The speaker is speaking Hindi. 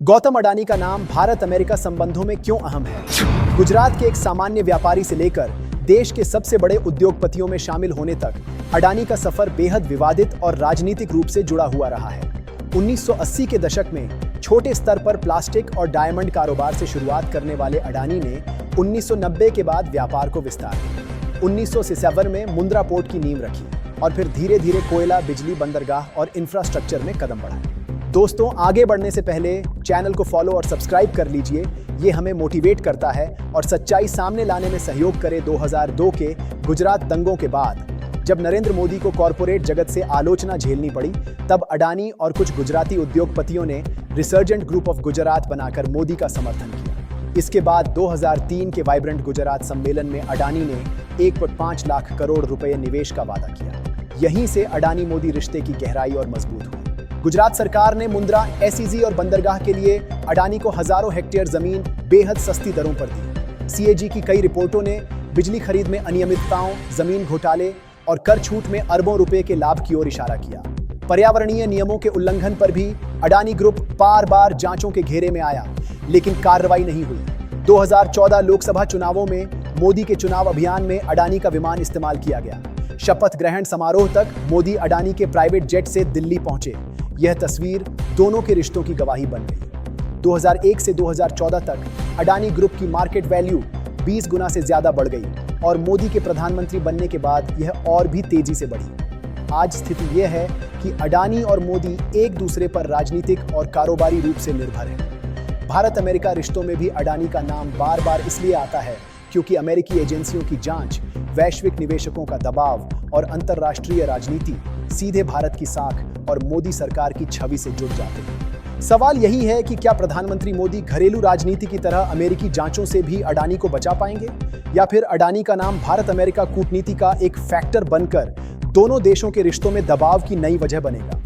गौतम अडानी का नाम भारत अमेरिका संबंधों में क्यों अहम है? गुजरात के एक सामान्य व्यापारी से लेकर देश के सबसे बड़े उद्योगपतियों में शामिल होने तक अडानी का सफर बेहद विवादित और राजनीतिक रूप से जुड़ा हुआ रहा है। 1980 के दशक में छोटे स्तर पर प्लास्टिक और डायमंड कारोबार से शुरुआत करने वाले अडानी ने 1990 के बाद व्यापार को विस्तार किया। 1997 में मुंद्रा पोर्ट की नींव रखी और फिर धीरे धीरे कोयला, बिजली, बंदरगाह और इंफ्रास्ट्रक्चर में कदम बढ़ाए। दोस्तों, आगे बढ़ने से पहले चैनल को फॉलो और सब्सक्राइब कर लीजिए। ये हमें मोटिवेट करता है और सच्चाई सामने लाने में सहयोग करे। 2002 के गुजरात दंगों के बाद जब नरेंद्र मोदी को कॉरपोरेट जगत से आलोचना झेलनी पड़ी, तब अडानी और कुछ गुजराती उद्योगपतियों ने रिसर्जेंट ग्रुप ऑफ गुजरात बनाकर मोदी का समर्थन किया। इसके बाद 2003 के वाइब्रेंट गुजरात सम्मेलन में अडानी ने 1.5 लाख करोड़ रुपए निवेश का वादा किया। यहीं से अडानी मोदी रिश्ते की गहराई और मजबूत हुई। गुजरात सरकार ने मुंद्रा, एसईजी और बंदरगाह के लिए अडानी को हजारों हेक्टेयर जमीन बेहद सस्ती दरों पर दी। सीएजी की कई रिपोर्टों ने बिजली खरीद में अनियमितताओं, जमीन घोटाले और कर छूट में अरबों रुपए के लाभ की ओर इशारा किया। पर्यावरणीय नियमों के उल्लंघन पर भी अडानी ग्रुप बार बार जांचों के घेरे में आया, लेकिन कार्रवाई नहीं हुई। 2014 लोकसभा चुनावों में मोदी के चुनाव अभियान में अडानी का विमान इस्तेमाल किया गया। शपथ ग्रहण समारोह तक मोदी अडानी के प्राइवेट जेट से दिल्ली पहुंचे। यह तस्वीर दोनों के रिश्तों की गवाही बन गई। 2001 से 2014 तक अडानी ग्रुप की मार्केट वैल्यू 20 गुना से ज्यादा बढ़ गई और मोदी के प्रधानमंत्री बनने के बाद यह और भी तेजी से बढ़ी। आज स्थिति यह है कि अडानी और मोदी एक दूसरे पर राजनीतिक और कारोबारी रूप से निर्भर हैं। भारत अमेरिका रिश्तों में भी अडानी का नाम बार बार इसलिए आता है क्योंकि अमेरिकी एजेंसियों की जांच, वैश्विक निवेशकों का दबाव और अंतर्राष्ट्रीय राजनीति सीधे भारत की साख और मोदी सरकार की छवि से जुड़ जाते हैं। सवाल यही है कि क्या प्रधानमंत्री मोदी घरेलू राजनीति की तरह अमेरिकी जांचों से भी अडानी को बचा पाएंगे, या फिर अडानी का नाम भारत अमेरिका कूटनीति का एक फैक्टर बनकर दोनों देशों के रिश्तों में दबाव की नई वजह बनेगा।